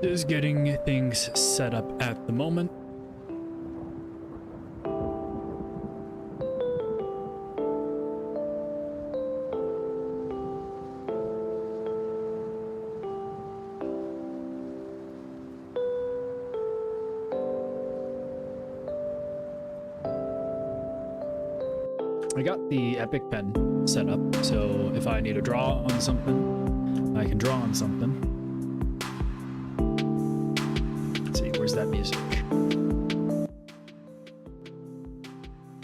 Just getting things set up at the moment. I got the Epic Pen set up, so if I need to draw on something, I can draw on something. Let's see, where's that music?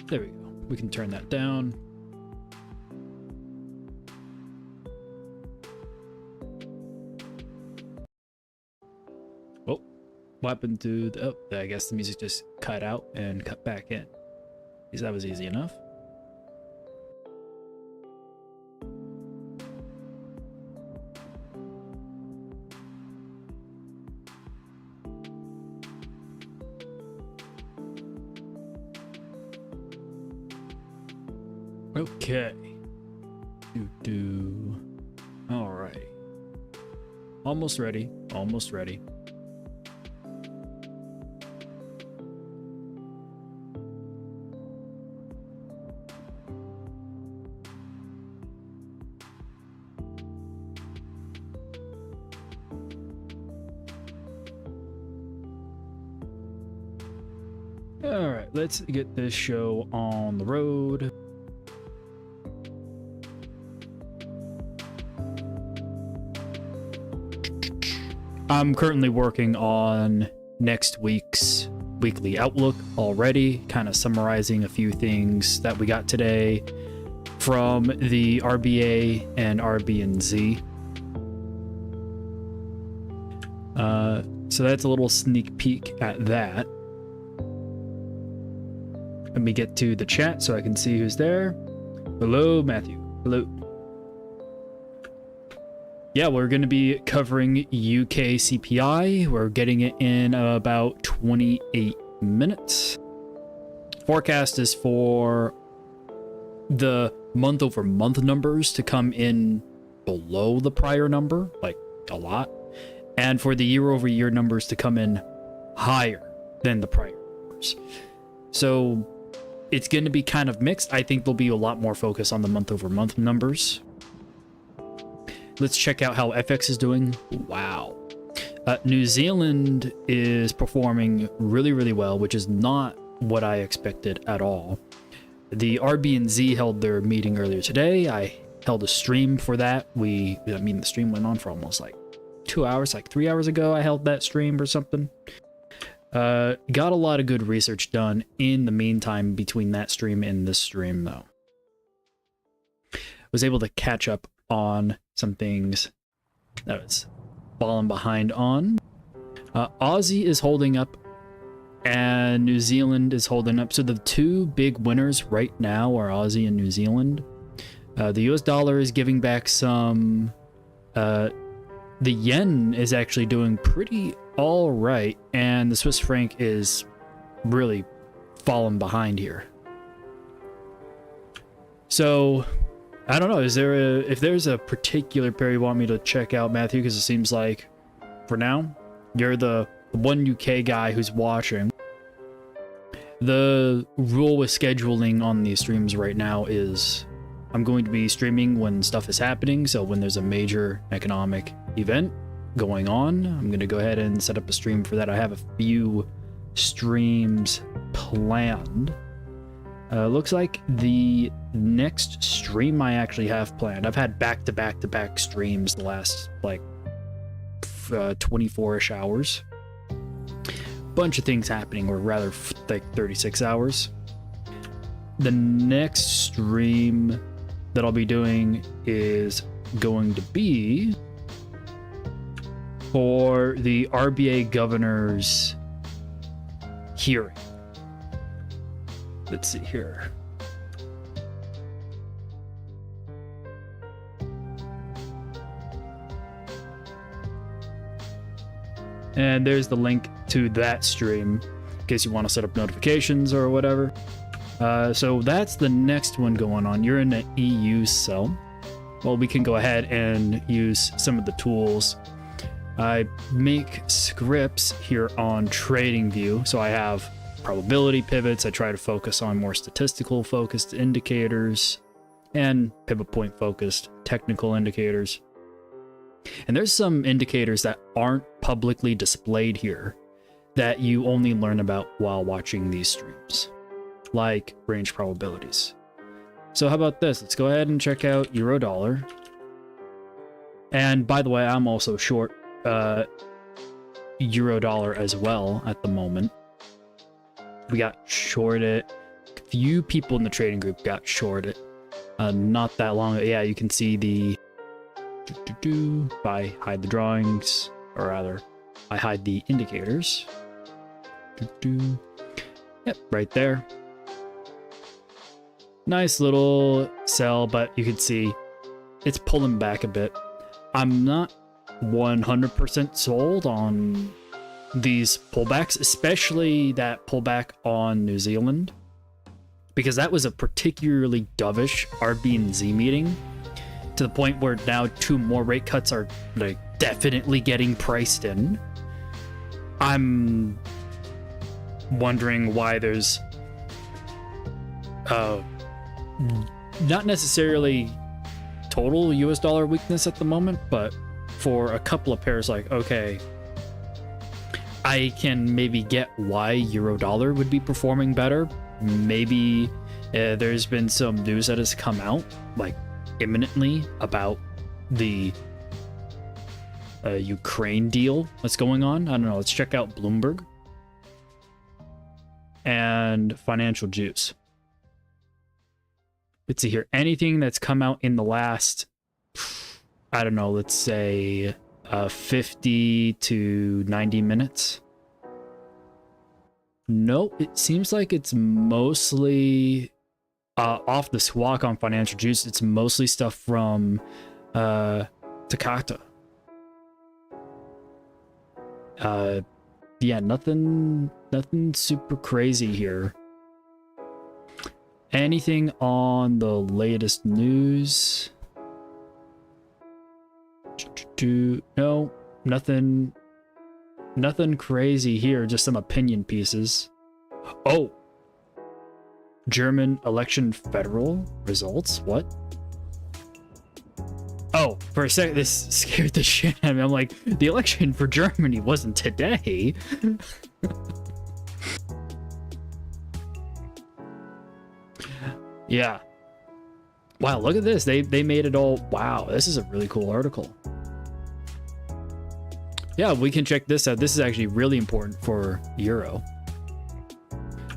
There we go. We can turn that down. Oh, what happened to the... Oh, I guess the music just cut out and cut back in. Because that was easy enough. Okay. All right. Almost ready. Almost ready. All right, let's get this show on the road. I'm currently working on next week's weekly outlook already, kind of summarizing a few things that we got today from the RBA and RB&Z. So that's a little sneak peek at that. Let me get to the chat so I can see who's there. Hello, Matthew. Hello. Yeah, we're going to be covering UK CPI. We're getting it in about 28 minutes. Forecast is for the month-over-month numbers to come in below the prior number, like a lot, and for the year-over-year numbers to come in higher than the prior numbers. So it's going to be kind of mixed. I think there'll be a lot more focus on the month-over-month numbers. Let's check out how FX is doing. Wow. New Zealand is performing really, really well, which is not what I expected at all. The RB&Z held their meeting earlier today. I held a stream for that. The stream went on for almost like 2 hours, like 3 hours ago. I held that stream or something. Got a lot of good research done in the meantime between that stream and this stream, though. Was able to catch up on some things that was falling behind on. Aussie is holding up and New Zealand is holding up. So the two big winners right now are Aussie and New Zealand. The US dollar is giving back some. The yen is actually doing pretty all right, and the Swiss franc is really falling behind here. So I don't know, if there's a particular pair you want me to check out, Matthew, because it seems like, for now, you're the one UK guy who's watching. The rule with scheduling on these streams right now is I'm going to be streaming when stuff is happening, so when there's a major economic event going on, I'm going to go ahead and set up a stream for that. I have a few streams planned. Looks like the next stream I actually have planned. I've had back-to-back-to-back streams the last, like, 24-ish hours. Bunch of things happening, or rather, like, 36 hours. The next stream that I'll be doing is going to be for the RBA governor's hearing. Let's see here. And there's the link to that stream in case you want to set up notifications or whatever. So that's the next one going on. You're in the EU cell. Well, we can go ahead and use some of the tools. I make scripts here on TradingView. So I have probability pivots. I try to focus on more statistical focused indicators and pivot point focused technical indicators. And there's some indicators that aren't publicly displayed here that you only learn about while watching these streams, like range probabilities. So how about this? Let's go ahead and check out euro dollar. And by the way, I'm also short euro dollar as well at the moment. We got shorted. A few people in the trading group got shorted not that long ago. Yeah, you can see the if I hide the drawings, or rather I hide the indicators. Yep, right there. Nice little sell, but you can see it's pulling back a bit. I'm not 100% sold on these pullbacks, especially that pullback on New Zealand, because that was a particularly dovish RB and Z meeting, to the point where now 2 more rate cuts are like definitely getting priced in. I'm wondering why there's not necessarily total US dollar weakness at the moment, but for a couple of pairs, like, okay, I can maybe get why euro dollar would be performing better. Maybe there's been some news that has come out like imminently about the Ukraine deal that's going on. I don't know. Let's check out Bloomberg and Financial Juice. Let's see here. Anything that's come out in the last, I don't know, let's say 50 to 90 minutes. No, it seems like it's mostly off the squawk on Financial Juice. It's mostly stuff from Takata. Yeah, nothing super crazy here. Anything on the latest news? No, nothing crazy here, just some opinion pieces. Oh, German election federal results? What? Oh, for a second, this scared the shit out of me. I'm like, the election for Germany wasn't today. Yeah. Wow, look at this. They made it all. Wow, this is a really cool article. Yeah, we can check this out. This is actually really important for Euro.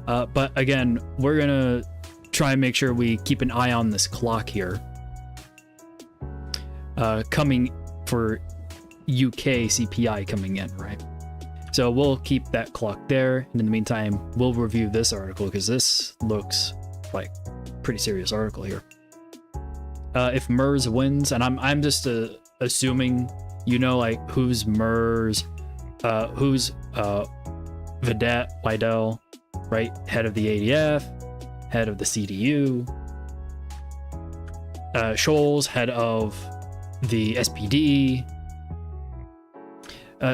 But again, we're gonna try and make sure we keep an eye on this clock here. Coming for UK CPI coming in, right? So we'll keep that clock there. And in the meantime, we'll review this article because this looks like a pretty serious article here. If MERS wins, and I'm just assuming, you know, like who's MERS, who's Vidal, right? Head of the ADF, head of the CDU, Scholz, head of the SPD.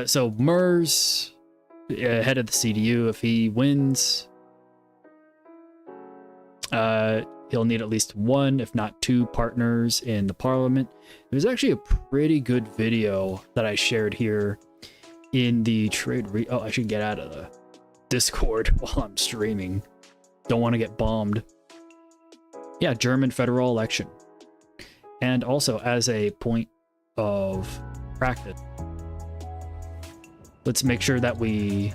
So MERS, head of the CDU, if he wins, he'll need at least 1, if not 2 partners in the parliament. There's actually a pretty good video that I shared here in the oh, I should get out of the Discord while I'm streaming. Don't want to get bombed. Yeah, German federal election. And also, as a point of practice, let's make sure that we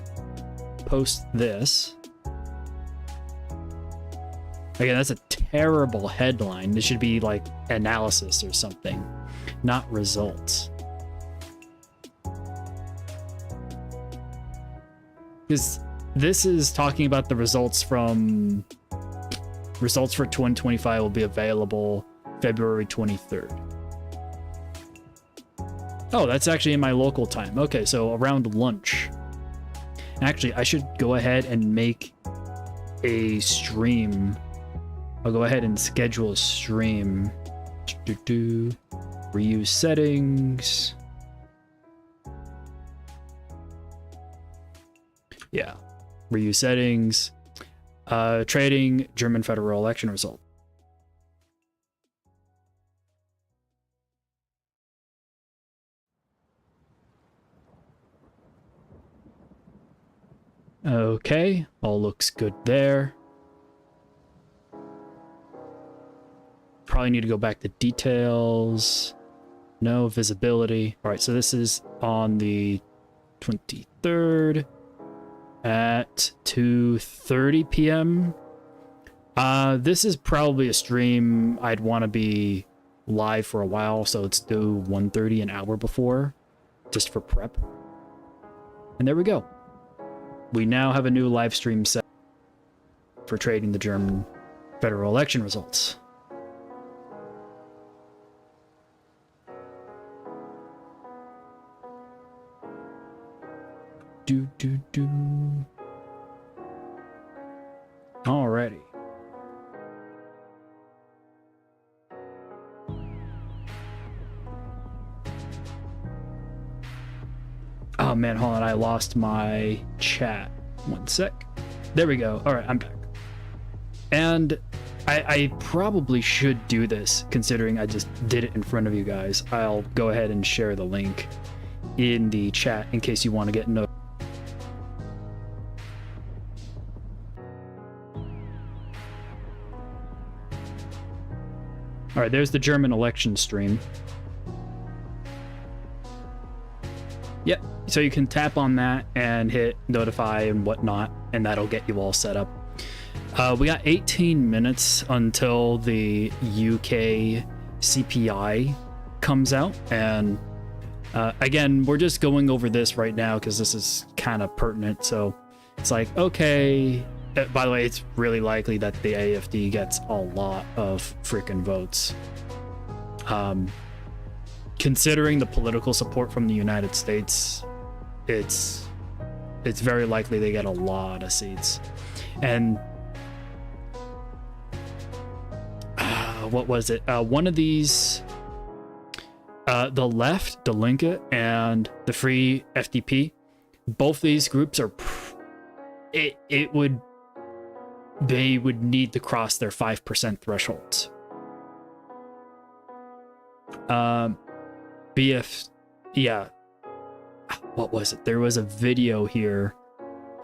post this. Again, that's a terrible headline. This should be like analysis or something, not results. Because this is talking about the results for 2025 will be available February 23rd. Oh, that's actually in my local time. Okay, so around lunch. Actually, I should go ahead and make a stream. I'll go ahead and schedule a stream. Reuse settings. Yeah. Reuse settings. Trading German federal election result. Okay, all looks good there. Probably need to go back to details. No visibility. All right, so this is on the 23rd at 2:30 p.m. This is probably a stream I'd want to be live for a while, so let's do 1:30 an hour before, just for prep. And there we go. We now have a new live stream set for trading the German federal election results. Alrighty. Oh man, hold on, I lost my chat. One sec. There we go. Alright, I'm back. And I probably should do this, considering I just did it in front of you guys. I'll go ahead and share the link in the chat in case you want to get notified. All right, there's the German election stream. Yep, so you can tap on that and hit notify and whatnot, and that'll get you all set up. We got 18 minutes until the UK CPI comes out, and again, we're just going over this right now because this is kind of pertinent. So it's like, okay, by the way, it's really likely that the AFD gets a lot of freaking votes. Considering the political support from the United States, it's very likely they get a lot of seats. And what was it? One of these, the left, the Linke, and the Free FDP, both these groups are, they would need to cross their 5% thresholds. Yeah. What was it? There was a video here.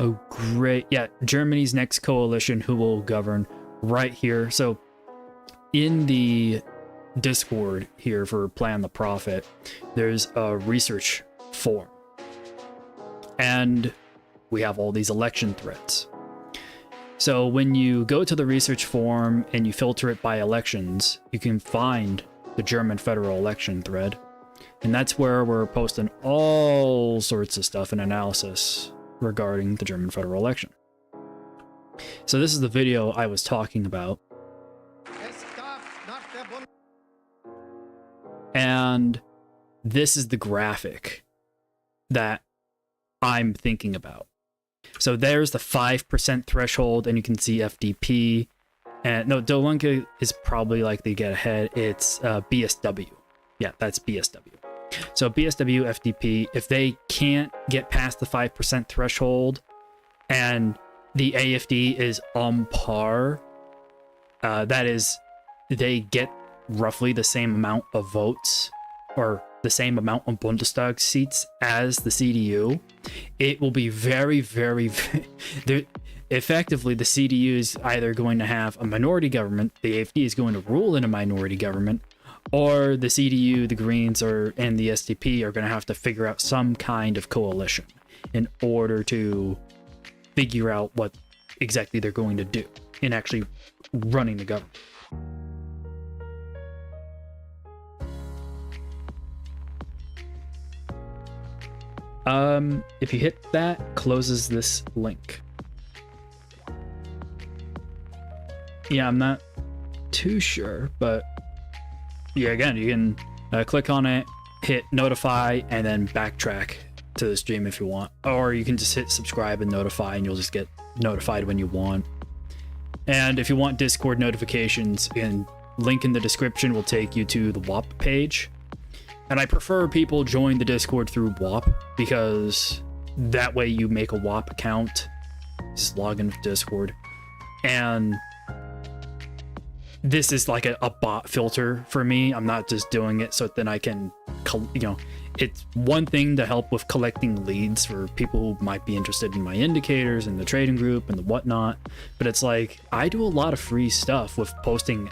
Oh, great. Yeah, Germany's next coalition, who will govern, right here. So in the Discord here for Plan the Profit, there's a research forum. And we have all these election threads. So when you go to the research forum and you filter it by elections, you can find the German federal election thread. And that's where we're posting all sorts of stuff and analysis regarding the German federal election. So this is the video I was talking about. And this is the graphic that I'm thinking about. So there's the 5% threshold, and you can see FDP. And no, Die Linke is probably likely to get ahead. It's BSW. Yeah, that's BSW. So BSW, FDP, if they can't get past the 5% threshold and the AFD is on par, that is, they get roughly the same amount of votes or the same amount of Bundestag seats as the CDU, it will be very, very, effectively the CDU is either going to have a minority government, the AFD is going to rule in a minority government, or the CDU, the Greens, and the SDP are going to have to figure out some kind of coalition in order to figure out what exactly they're going to do in actually running the government. If you hit that, closes this link. Yeah, I'm not too sure, but yeah, again, you can click on it, hit notify, and then backtrack to the stream if you want. Or you can just hit subscribe and notify, and you'll just get notified when you want. And if you want Discord notifications, again, link in the description will take you to the WAP page. And I prefer people join the Discord through WAP because that way you make a WAP account, just log into Discord, and this is like a bot filter for me. I'm not just doing it so then I can, you know, it's one thing to help with collecting leads for people who might be interested in my indicators and the trading group and the whatnot, but it's like I do a lot of free stuff with posting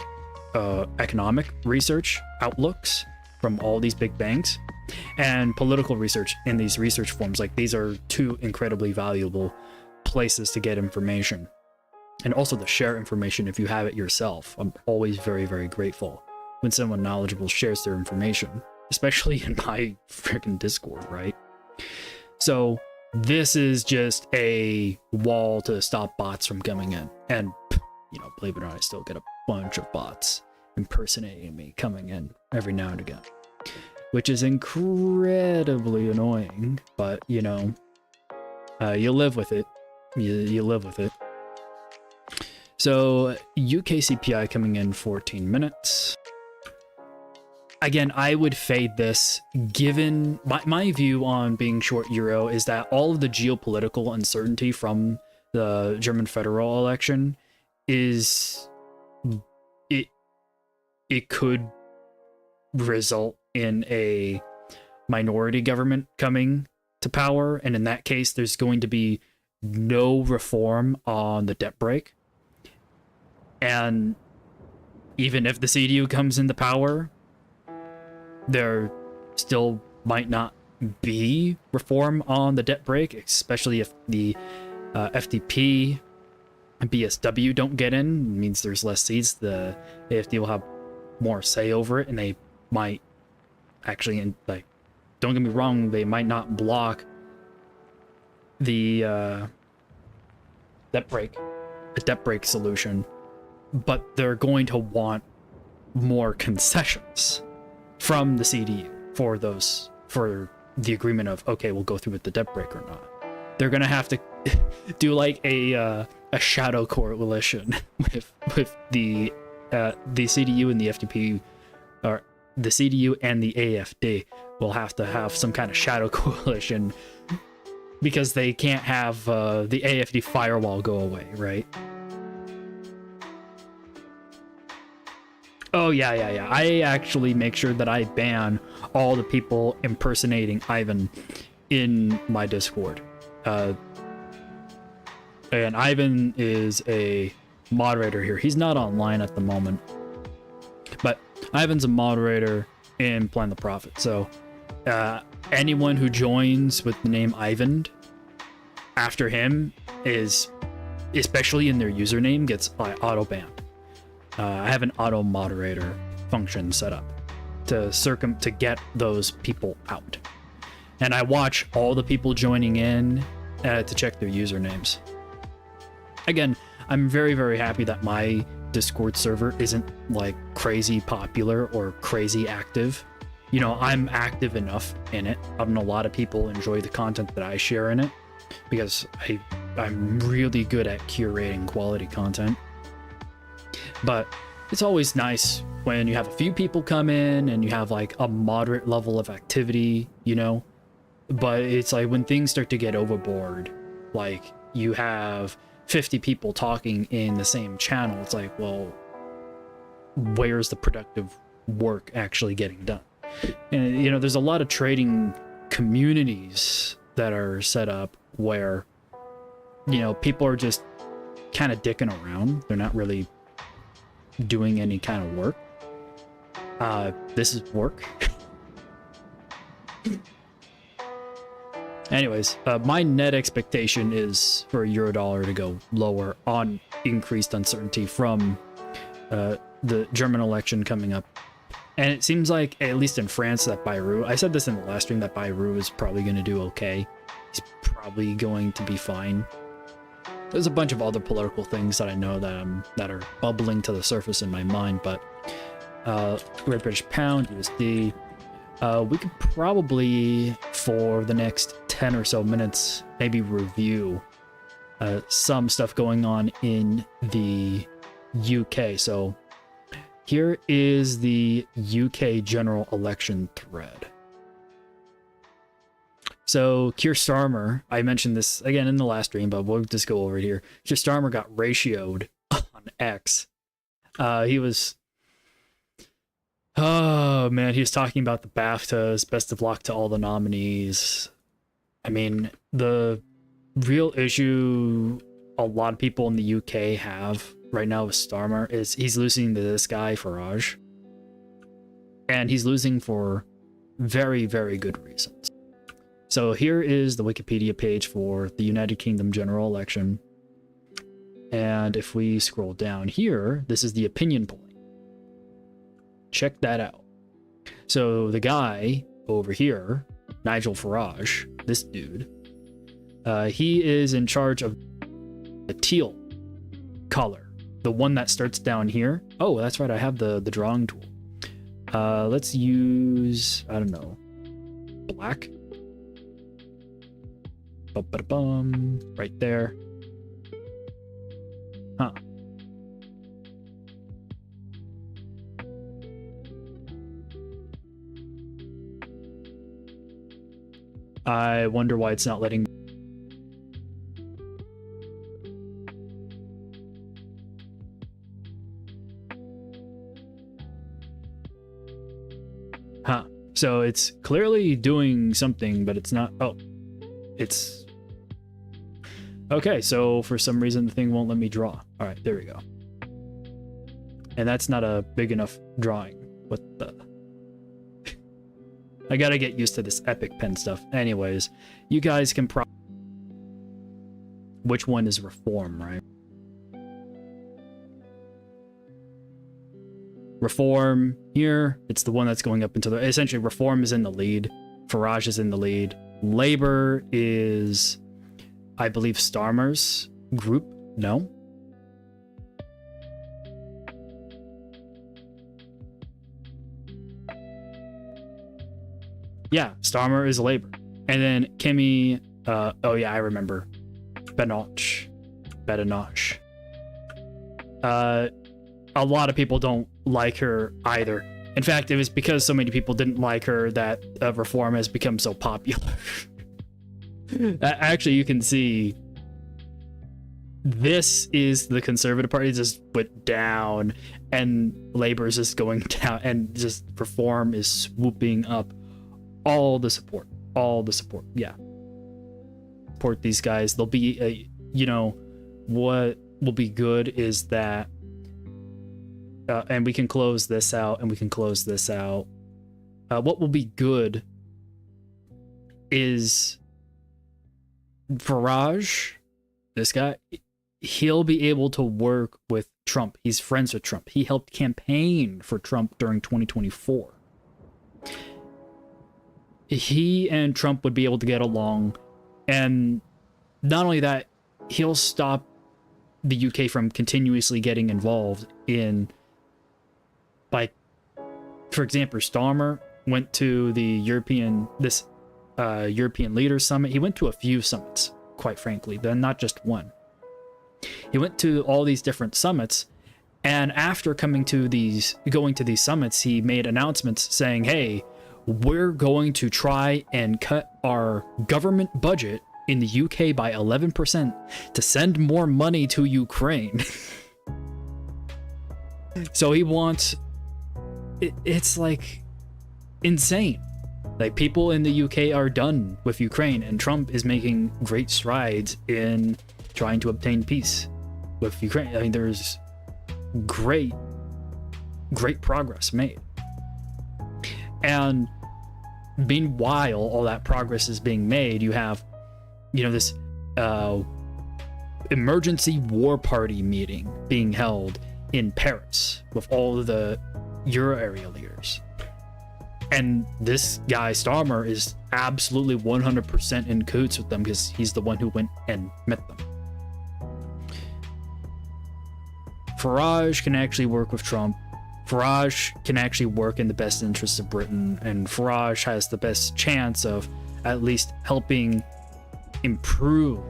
economic research outlooks from all these big banks and political research in these research forums. Like, these are two incredibly valuable places to get information, and also to share information if you have it yourself. I'm always very, very grateful when someone knowledgeable shares their information, especially in my freaking Discord, right? So this is just a wall to stop bots from coming in. And, you know, believe it or not, I still get a bunch of bots impersonating me coming in every now and again, which is incredibly annoying, but, you know, you live with it. You live with it. So UK CPI coming in 14 minutes. Again, I would fade this, given my view on being short euro is that all of the geopolitical uncertainty from the German federal election is it could result in a minority government coming to power, and in that case there's going to be no reform on the debt brake. And even if the CDU comes into power, there still might not be reform on the debt brake, especially if the FDP and BSW don't get in. It means there's less seats. The AFD will have more say over it, and they might actually, like, don't get me wrong, they might not block the debt brake solution, but they're going to want more concessions from the CDU for the agreement of, okay, we'll go through with the debt brake or not. They're gonna have to do like a shadow coalition with the CDU and the FDP, or the CDU and the AFD will have to have some kind of shadow coalition, because they can't have the AFD firewall go away, right? Oh, yeah. I actually make sure that I ban all the people impersonating Ivan in my Discord. And Ivan is a moderator here. He's not online at the moment, but Ivan's a moderator in Plan the Profit. So anyone who joins with the name Ivan after him is, especially in their username, gets auto-banned. I have an auto moderator function set up to get those people out, and I watch all the people joining in to check their usernames. Again, I'm very, very happy that my Discord server isn't like crazy popular or crazy active. You know, I'm active enough in it, and a lot of people enjoy the content that I share in it because I'm really good at curating quality content. But it's always nice when you have a few people come in and you have like a moderate level of activity, you know? But it's like when things start to get overboard, like you have 50 people talking in the same channel, it's like, well, where's the productive work actually getting done? And, you know, there's a lot of trading communities that are set up where, you know, people are just kind of dicking around. They're not really doing any kind of work. This is work. Anyways, my net expectation is for Eurodollar to go lower on increased uncertainty from the German election coming up. And it seems like, at least in France, that Bayrou, I said this in the last stream, that Bayrou is probably going to do okay. He's probably going to be fine. There's a bunch of other political things that I know that are bubbling to the surface in my mind, but Great British Pound, USD, we could probably, for the next 10 or so minutes, maybe review some stuff going on in the UK. So here is the UK general election thread. So Keir Starmer, I mentioned this again in the last stream, but we'll just go over it here. Keir Starmer got ratioed on X. He was, oh man, he was talking about the BAFTAs, best of luck to all the nominees. I mean, the real issue a lot of people in the UK have right now with Starmer is he's losing to this guy, Farage. And he's losing for very, very good reasons. So here is the Wikipedia page for the United Kingdom general election. And if we scroll down here, this is the opinion polling. Check that out. So the guy over here, Nigel Farage, this dude, he is in charge of the teal color, the one that starts down here. Oh, that's right, I have the drawing tool. Let's use, I don't know, black. Ba-ba-da-bum, right there. Huh. I wonder why it's not letting. Huh. So it's clearly doing something, but it's not. Oh, it's. Okay, so for some reason the thing won't let me draw. All right, there we go. And that's not a big enough drawing. What the? I gotta get used to this epic pen stuff. Anyways, you guys can which one is Reform, right? Reform here, it's the one that's going up into the... Essentially, Reform is in the lead. Farage is in the lead. Labour is, I believe, Starmer's group. No? Yeah, Starmer is Labour. And then Kimmy, oh yeah, I remember. Badenoch. A lot of people don't like her either. In fact, it was because so many people didn't like her that Reform has become so popular. Actually, you can see this is the Conservative Party just went down, and Labour's just going down, and just Reform is swooping up. All the support, yeah. Support these guys. They'll be, you know, what will be good is that, and we can close this out, and we can close this out. What will be good is Farage, this guy, he'll be able to work with Trump. He's friends with Trump. He helped campaign for Trump during 2024. He and Trump would be able to get along, and not only that, he'll stop the UK from continuously getting involved in, like, for example, Starmer went to the European Leaders Summit. He went to a few summits, quite frankly, then not just one. He went to all these different summits, and after going to these summits, he made announcements saying, hey, we're going to try and cut our government budget in the UK by 11% to send more money to Ukraine. So he wants... It's like insane. Like, people in the UK are done with Ukraine, and Trump is making great strides in trying to obtain peace with Ukraine. I mean, there's great progress made. And meanwhile, all that progress is being made, you have, you know, this emergency war party meeting being held in Paris with all of the Euro area leaders. And this guy, Starmer, is absolutely 100% in cahoots with them because he's the one who went and met them. Farage can actually work with Trump. Farage can actually work in the best interests of Britain, and Farage has the best chance of at least helping improve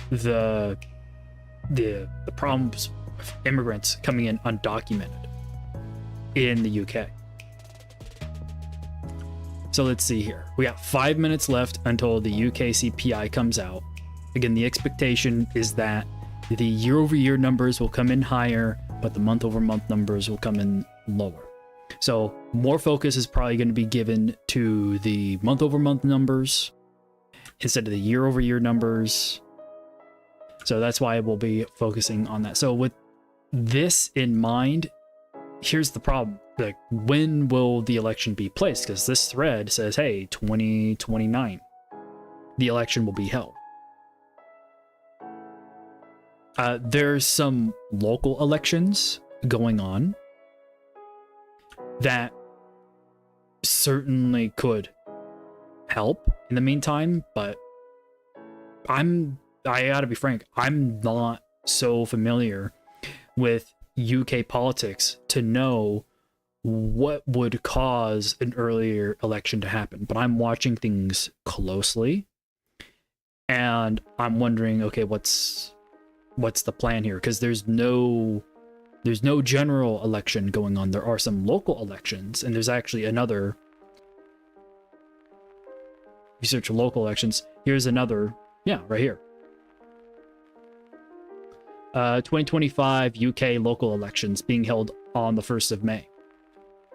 the problems of immigrants coming in undocumented in the UK. So let's see here. We got 5 minutes left until the UK CPI comes out. Again, the expectation is that the year-over-year numbers will come in higher, but the month-over-month numbers will come in lower. So more focus is probably going to be given to the month-over-month numbers instead of the year-over-year numbers. So that's why we'll be focusing on that. So with this in mind, here's the problem. Like, when will the election be placed? Because this thread says, hey, 2029, the election will be held. There's some local elections going on that certainly could help in the meantime, but I gotta be frank, I'm not so familiar with UK politics to know what would cause an earlier election to happen. But I'm watching things closely, and I'm wondering, okay, what's the plan here? Because there's no general election going on. There are some local elections, and there's actually another. You search local elections. Here's another. Yeah, right here. 2025 UK local elections being held on the 1st of May.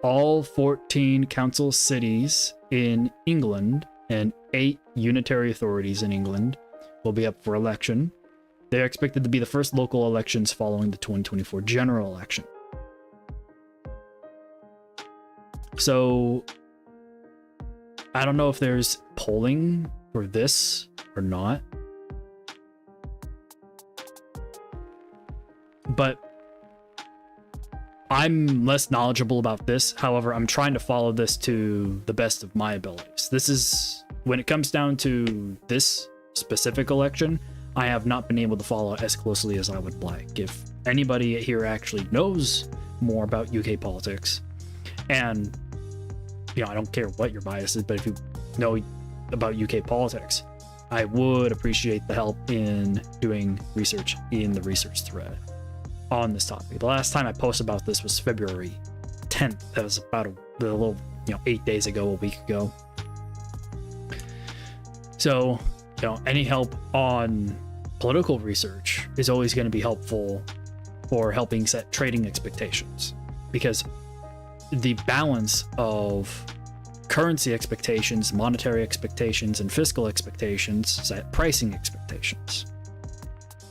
All 14 council cities in England and 8 unitary authorities in England will be up for election. They're expected to be the first local elections following the 2024 general election. So, I don't know if there's polling for this or not. But I'm less knowledgeable about this. However, I'm trying to follow this to the best of my abilities. This is, when it comes down to this specific election, I have not been able to follow as closely as I would like. If anybody here actually knows more about UK politics, and I don't care what your bias is, but if you know about UK politics, I would appreciate the help in doing research in the research thread on this topic. The last time I posted about this was February 10th. That was about a little, 8 days ago, a week ago. So, any help on political research is always going to be helpful for helping set trading expectations, because the balance of currency expectations, monetary expectations, and fiscal expectations set pricing expectations.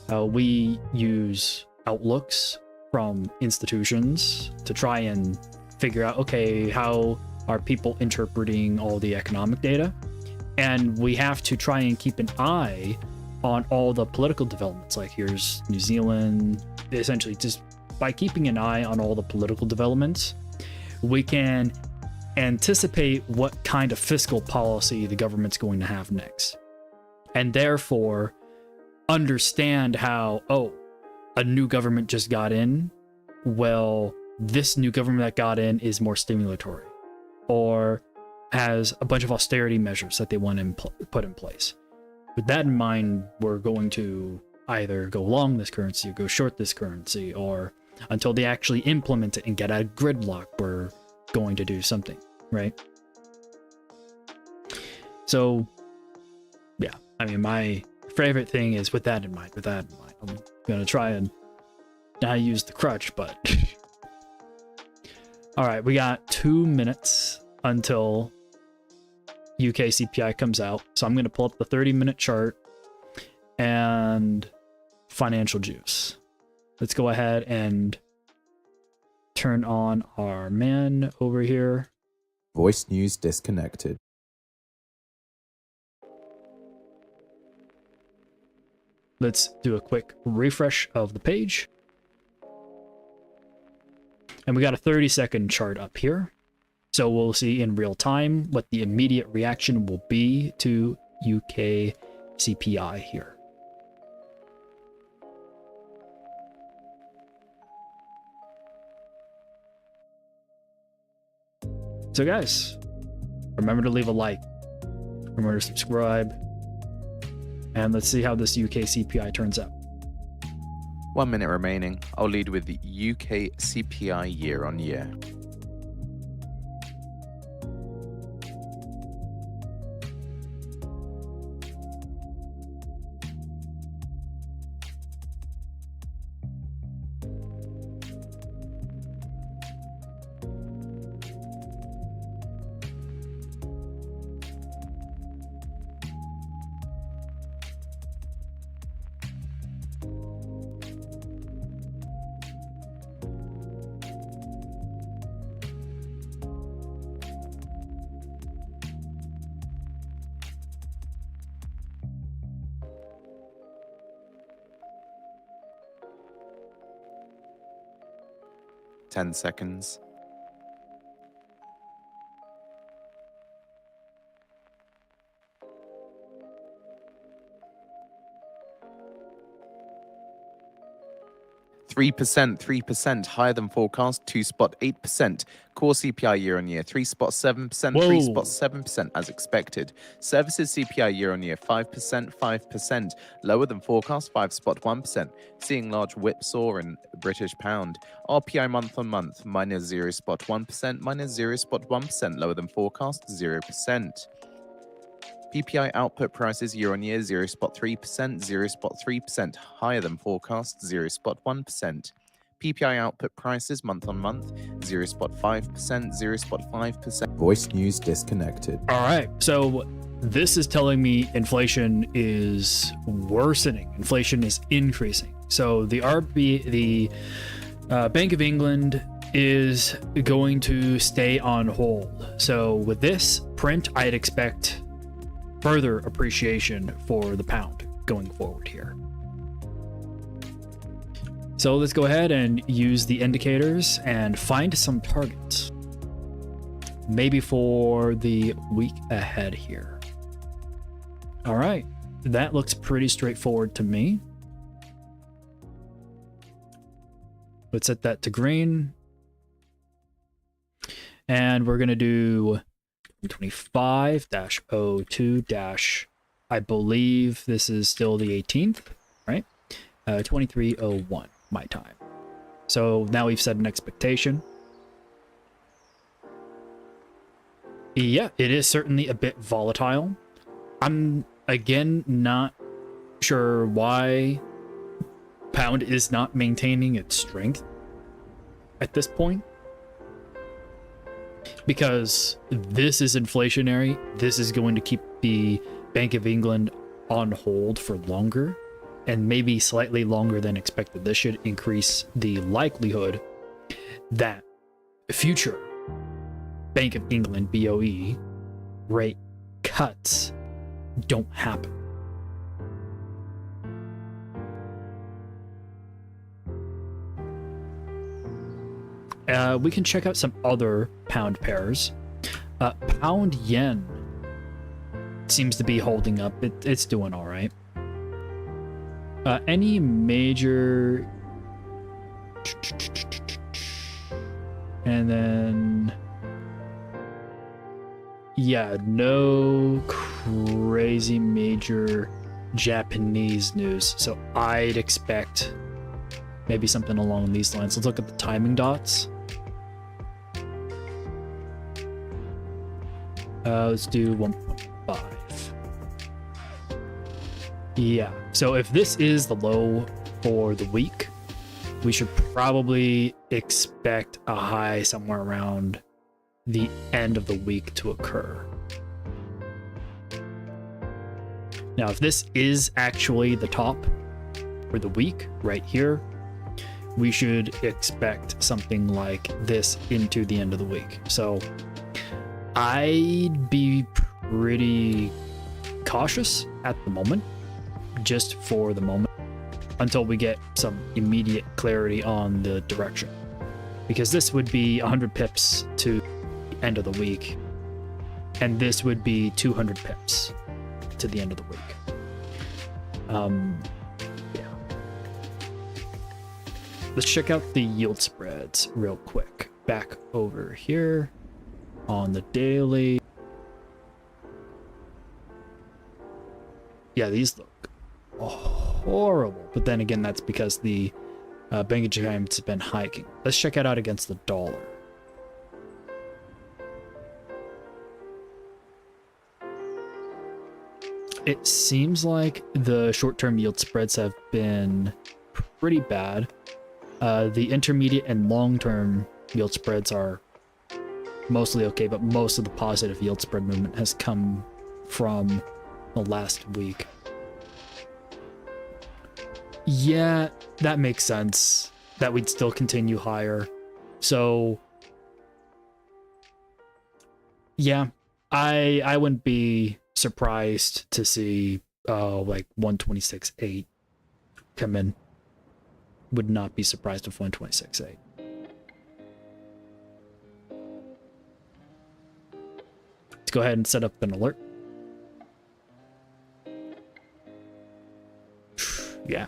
We use outlooks from institutions to try and figure out, okay, how are people interpreting all the economic data? And we have to try and keep an eye on all the political developments. Like, here's New Zealand. Essentially, just by keeping an eye on all the political developments, we can anticipate what kind of fiscal policy the government's going to have next. And therefore, understand how, a new government just got in. Well, this new government that got in is more stimulatory, or has a bunch of austerity measures that they want to put in place. With that in mind, we're going to either go long this currency or go short this currency, or until they actually implement it and get out of gridlock, we're going to do something, right? So, yeah, my favorite thing is with that in mind. I'm going to try and not use the crutch, but... All right, we got 2 minutes until UK CPI comes out. So I'm going to pull up the 30-minute chart and financial juice. Let's go ahead and turn on our man over here. Voice news disconnected. Let's do a quick refresh of the page. And we got a 30-second chart up here. So we'll see in real time what the immediate reaction will be to UK CPI here. So guys, remember to leave a like, remember to subscribe, and let's see how this UK CPI turns out. 1 minute remaining. I'll lead with the UK CPI year on year. 10 seconds. .3% higher than forecast, 2.8%. Core CPI year on year, 3.7%, Whoa. 3.7% as expected. Services CPI year on year, 5%, lower than forecast, 5.1%. Seeing large whipsaw in British pound. RPI month on month, minus 0.1%, minus 0.1%, lower than forecast, 0%. PPI output prices year on year 0.3%, 0.3% higher than forecast 0.1%. PPI output prices month on month 0.5%, 0.5%. Voice news disconnected. All right, so this is telling me inflation is worsening. Inflation is increasing. So the Bank of England is going to stay on hold. So with this print, I'd expect further appreciation for the pound going forward here. So let's go ahead and use the indicators and find some targets. Maybe for the week ahead here. All right, that looks pretty straightforward to me. Let's set that to green. And we're gonna do 25-02- I believe this is still the 18th, right? 2301 my time. So now we've set an expectation. Yeah, it is certainly a bit volatile. I'm again not sure why pound is not maintaining its strength at this point. Because this is inflationary, this is going to keep the Bank of England on hold for longer, and maybe slightly longer than expected. This should increase the likelihood that future Bank of England BOE rate cuts don't happen. We can check out some other pound pairs. Pound yen seems to be holding up. It's doing all right. Any major... And then... Yeah, no crazy major Japanese news. So I'd expect maybe something along these lines. Let's look at the timing dots. Let's do 1.5. Yeah, so if this is the low for the week, we should probably expect a high somewhere around the end of the week to occur. Now, if this is actually the top for the week right here, we should expect something like this into the end of the week. So I'd be pretty cautious at the moment, just for the moment, until we get some immediate clarity on the direction. Because this would be 100 pips to the end of the week, and this would be 200 pips to the end of the week. Yeah. Let's check out the yield spreads real quick. Back over here on the daily. Yeah, these look horrible. But then again, that's because the Bank of Japan has been hiking. Let's check it out against the dollar. It seems like the short-term yield spreads have been pretty bad. The intermediate and long-term yield spreads are mostly okay, but most of the positive yield spread movement has come from the last week. Yeah, that makes sense that we'd still continue higher. So yeah, I wouldn't be surprised to see like 126.8 come in. Would not be surprised if 126.8. go ahead and set up an alert. Yeah.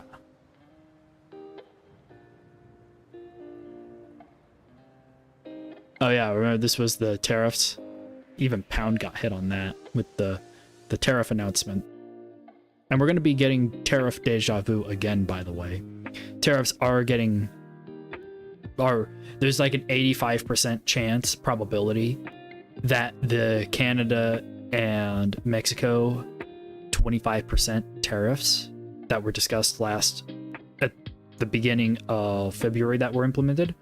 Oh yeah, remember this was the tariffs. Even Pound got hit on that with the tariff announcement. And we're going to be getting tariff deja vu again, by the way. Tariffs are getting... there's like an 85% chance, probability, that the Canada and Mexico 25% tariffs that were discussed at the beginning of February that were implemented,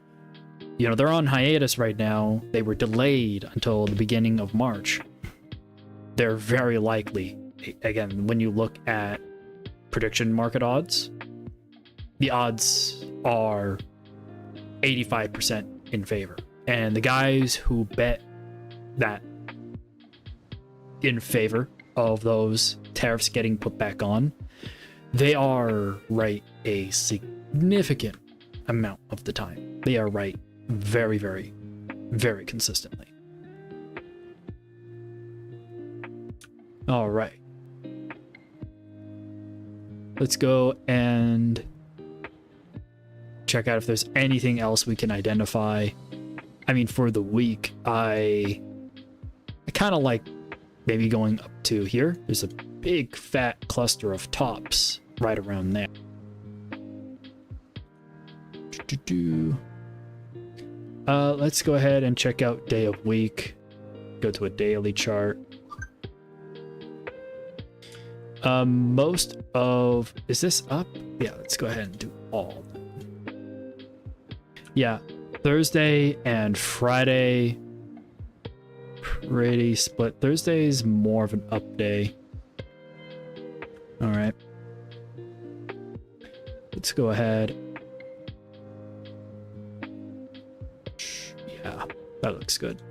you know, they're on hiatus right now. They were delayed until the beginning of March. They're very likely, again, when you look at prediction market odds, the odds are 85% in favor. And the guys who bet that in favor of those tariffs getting put back on, they are right a significant amount of the time. They are right very, very, very consistently. All right. Let's go and check out if there's anything else we can identify. I mean, for the week, I kind of like maybe going up to here. There's a big fat cluster of tops right around there. Let's go ahead and check out day of week. Go to a daily chart. Is this up? Yeah, let's go ahead and do all. Yeah, Thursday and Friday, pretty split. Thursday's more of an up day. All right. Let's go ahead. Yeah, that looks good.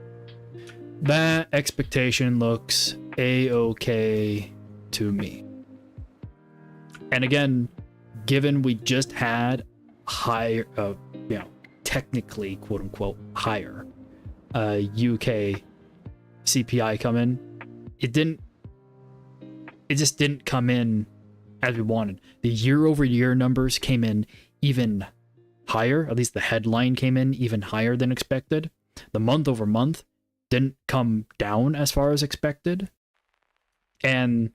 That expectation looks a-okay to me. And again, given we just had higher, technically, quote unquote, higher UK CPI come in, it just didn't come in as we wanted. The year-over-year numbers came in even higher. At least the headline came in even higher than expected. The month-over-month didn't come down as far as expected. And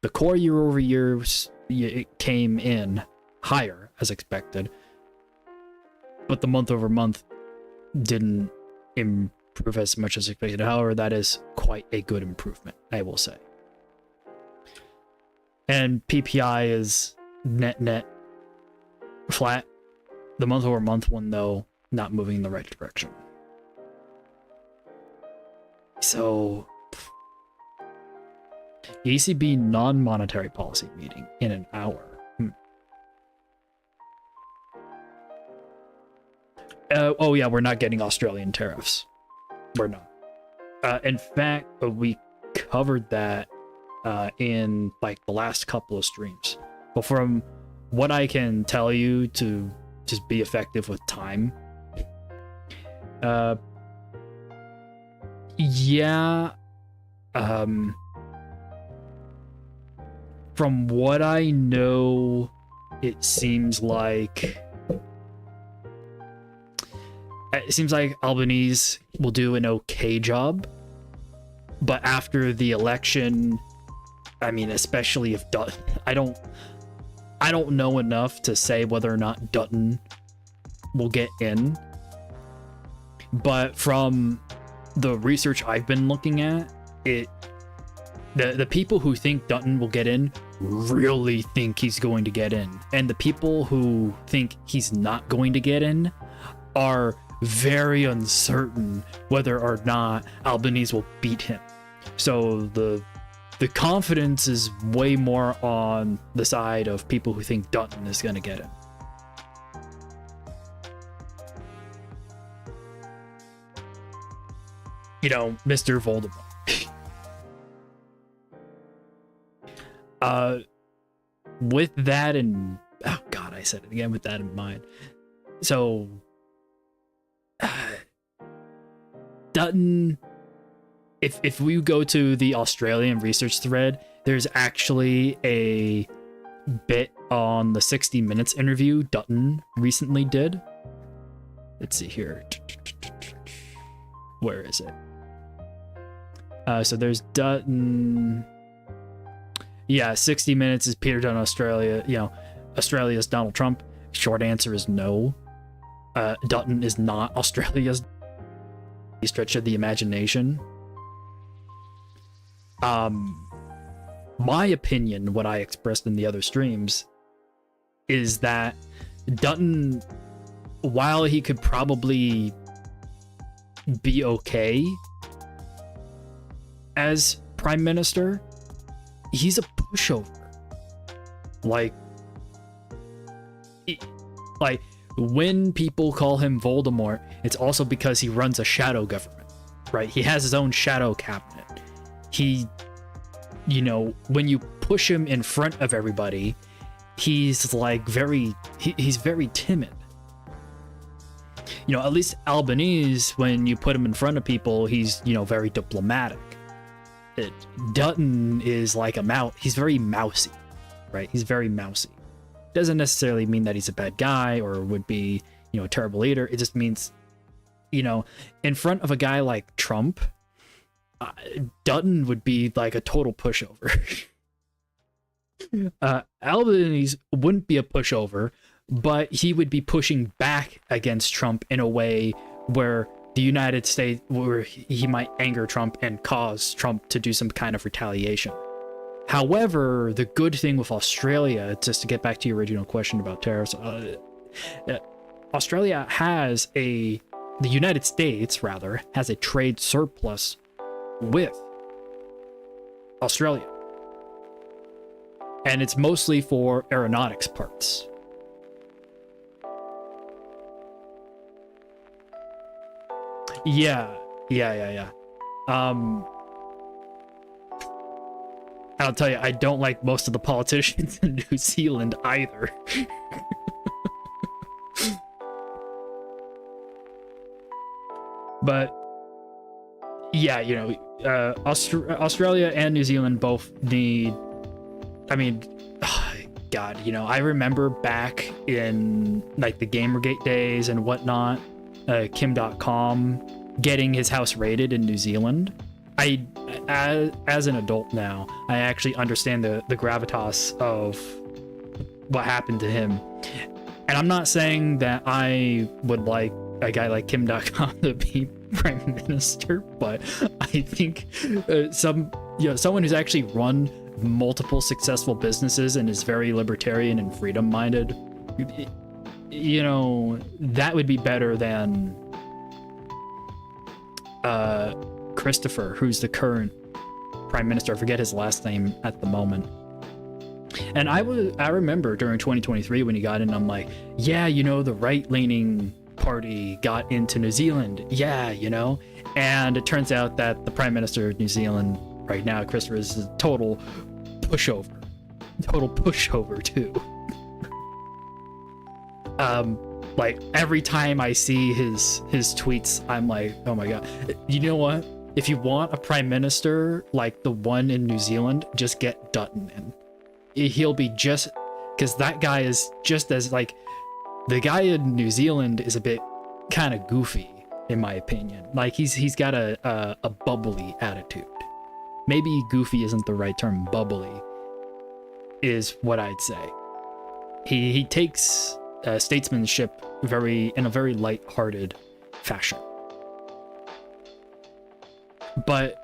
the core year-over-year, it came in higher as expected. But the month-over-month didn't improve as much as expected. However, that is quite a good improvement, I will say. And PPI is net flat. The month-over-month one, though, not moving in the right direction. So, ECB non-monetary policy meeting in an hour. Oh yeah, we're not getting Australian tariffs. We're not. In fact, we covered that in like the last couple of streams. But from what I can tell you to just be effective with time, from what I know, it seems like Albanese will do an okay job, but after the election, I mean, especially if Dutton, I don't know enough to say whether or not Dutton will get in, but from the research I've been looking at, the people who think Dutton will get in really think he's going to get in, and the people who think he's not going to get in are very uncertain whether or not Albanese will beat him. So the confidence is way more on the side of people who think Dutton is going to get in. You know, Mr. Voldemort. With that in... Oh, God, I said it again. With that in mind. So... Dutton if we go to the Australian research thread, there's actually a bit on the 60 Minutes interview Dutton recently did. Let's see here. Where is it? So there's Dutton. Yeah, 60 Minutes is Peter Dutton, Australia. You know, Australia's Donald Trump. Short answer is no. Dutton is not Australia's stretch of the imagination. My opinion, what I expressed in the other streams, is that Dutton, while he could probably be okay as prime minister, he's a pushover. Like when people call him Voldemort, it's also because he runs a shadow government, right? He has his own shadow cabinet. He, you know, when you push him in front of everybody, he's like he's very timid. You know, at least Albanese, when you put him in front of people, he's, you know, very diplomatic. Dutton is like a mouse. He's very mousy, right? He's very mousy. Doesn't necessarily mean that he's a bad guy or would be, you know, a terrible leader. It just means, you know, in front of a guy like Trump, Dutton would be like a total pushover. Albanese wouldn't be a pushover, but he would be pushing back against Trump in a way where the United States, where he might anger Trump and cause Trump to do some kind of retaliation. However, the good thing with Australia, just to get back to your original question about tariffs, Australia has the United States, rather, has a trade surplus with Australia. And it's mostly for aeronautics parts. Yeah. I'll tell you, I don't like most of the politicians in New Zealand either. But yeah, you know, Australia and New Zealand both need, I mean, God, you know, I remember back in like the Gamergate days and whatnot, Kim.com getting his house raided in New Zealand. As an adult now, I actually understand the gravitas of what happened to him. And I'm not saying that I would like a guy like Kim.com to be prime minister, but I think someone who's actually run multiple successful businesses and is very libertarian and freedom minded, you know, that would be better than Christopher, who's the current prime minister. I forget his last name at the moment. And I remember during 2023 when he got in, I'm like, yeah, you know, the right-leaning party got into New Zealand. Yeah, you know. And it turns out that the prime minister of New Zealand right now, Christopher, is a total pushover. Total pushover too. Like every time I see his tweets, I'm like, oh my god. You know what? If you want a prime minister like the one in New Zealand, just get Dutton in. He'll be just, because that guy is just as, like, the guy in New Zealand is a bit kind of goofy, in my opinion. Like, he's got a bubbly attitude. Maybe goofy isn't the right term. Bubbly is what I'd say. He takes statesmanship in a very light-hearted fashion. But,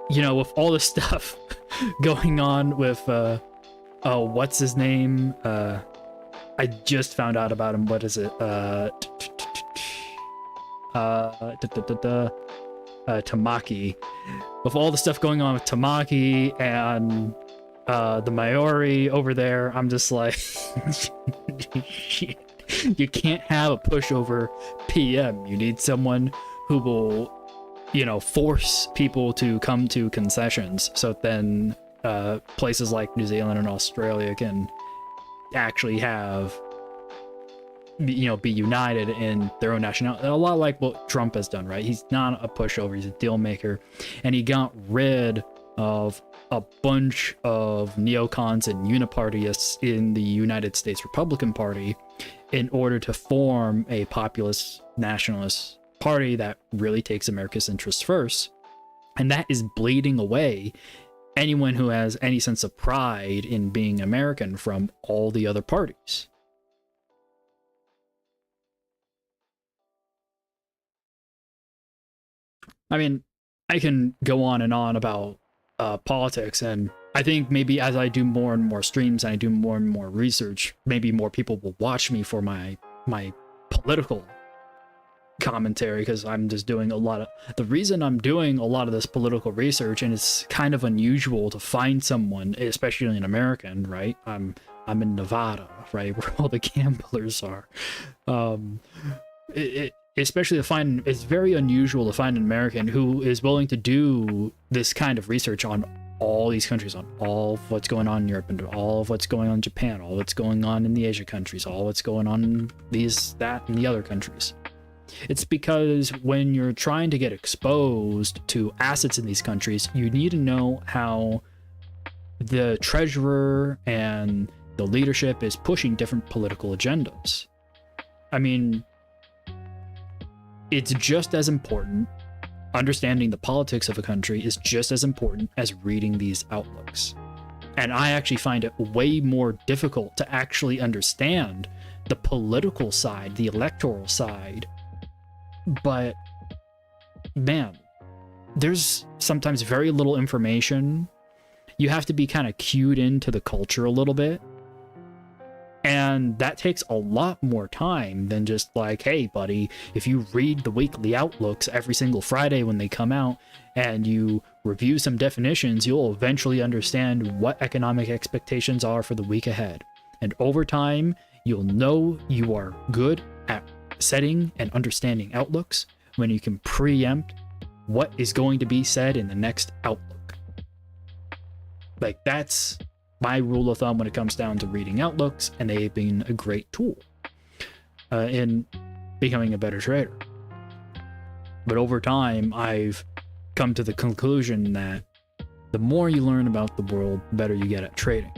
you know, with all the stuff going on with what's his name? I just found out about him. What is it? Tamaki. With all the stuff going on with Tamaki and the Maori over there, I'm just like, you can't have a pushover PM. You need someone who will, you know, force people to come to concessions, so then places like New Zealand and Australia can actually have be united in their own nationality. A lot like what Trump has done, right? He's not a pushover, he's a deal maker, and he got rid of a bunch of neocons and unipartyists in the United States Republican Party in order to form a populist nationalist party that really takes America's interests first. And that is bleeding away anyone who has any sense of pride in being American from all the other parties. I mean, I can go on and on about politics, and I think maybe as I do more and more streams and I do more and more research, maybe more people will watch me for my political commentary, because I'm just doing a lot of the reason I'm doing a lot of this political research, and it's kind of unusual to find someone, especially an American, right? I'm in Nevada, right, where all the gamblers are. Especially to find, it's very unusual to find an American who is willing to do this kind of research on all these countries, on all of what's going on in Europe, and all of what's going on in Japan, all what's going on in the Asia countries, all what's going on in these, that, and the other countries. It's because when you're trying to get exposed to assets in these countries, you need to know how the treasurer and the leadership is pushing different political agendas. I mean, it's just as important. Understanding the politics of a country is just as important as reading these outlooks. And I actually find it way more difficult to actually understand the political side, the electoral side. But man, there's sometimes very little information. You have to be kind of cued into the culture a little bit. And that takes a lot more time than just like, hey, buddy, if you read the weekly outlooks every single Friday when they come out and you review some definitions, you'll eventually understand what economic expectations are for the week ahead. And over time, you'll know you are good at setting and understanding outlooks when you can preempt what is going to be said in the next outlook. Like, that's my rule of thumb when it comes down to reading outlooks, and they've been a great tool in becoming a better trader. But over time, I've come to the conclusion that the more you learn about the world, the better you get at trading.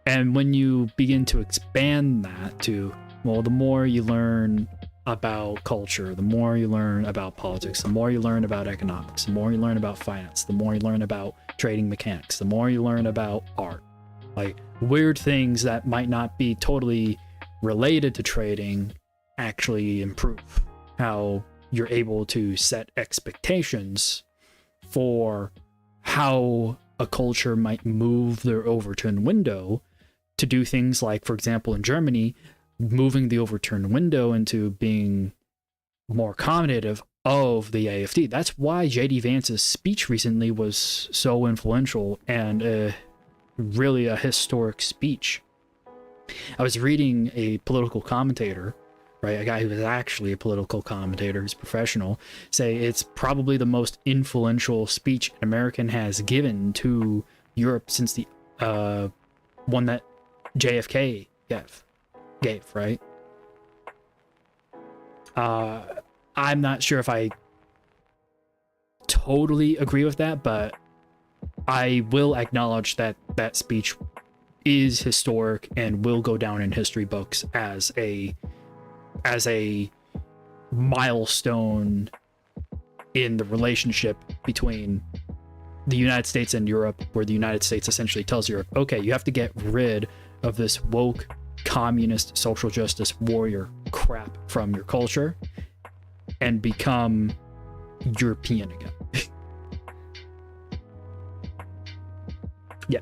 And when you begin to expand that to, well, the more you learn about culture, the more you learn about politics, the more you learn about economics, the more you learn about finance, the more you learn about trading mechanics, the more you learn about art, like weird things that might not be totally related to trading actually improve how you're able to set expectations for how a culture might move their overturn window to do things like, for example, in Germany, moving the overturn window into being more accommodative of the AfD. That's why JD Vance's speech recently was so influential and really a historic speech. I was reading a political commentator, right, a guy who is actually a political commentator, who's professional, say it's probably the most influential speech an American has given to Europe since the one that JFK gave, right? I'm not sure if I totally agree with that, but I will acknowledge that that speech is historic and will go down in history books as a milestone in the relationship between the United States and Europe, where the United States essentially tells Europe, okay, you have to get rid of this woke communist social justice warrior crap from your culture and become European again. Yeah.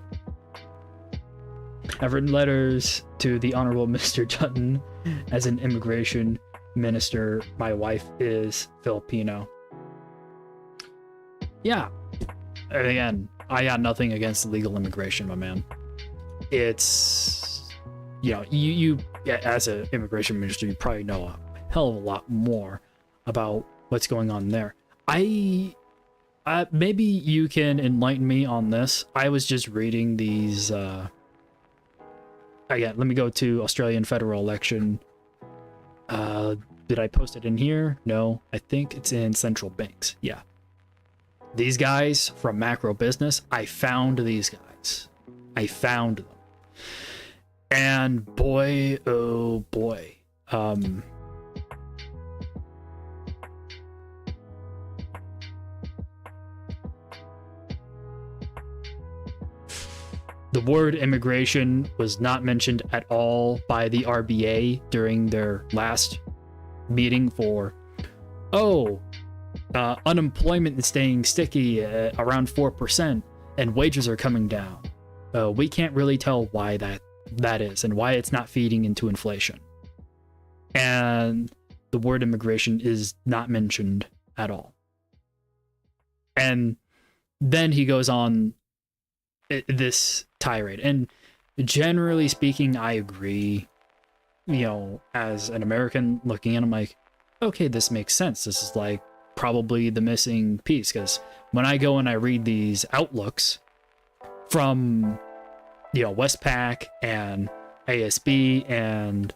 I've written letters to the Honorable Mr. Dutton as an immigration minister. My wife is Filipino. Yeah. And again, I got nothing against legal immigration, my man. It's, you know, you as an immigration minister, you probably know a hell of a lot more about what's going on there. Maybe you can enlighten me on this. I was just reading these, again, let me go to Australian federal election Did I post it in here? No, I think it's in central banks. Yeah. These guys from macro business, I found these guys. I found them. And boy, oh boy. The word immigration was not mentioned at all by the RBA during their last meeting for, unemployment is staying sticky at around 4% and wages are coming down. We can't really tell why that is and why it's not feeding into inflation. And the word immigration is not mentioned at all. And then he goes on this tirade. And generally speaking, I agree. You know, as an American looking at him, like, okay, this makes sense. This is like probably the missing piece, because when I go and I read these outlooks from, you know, Westpac and ASB and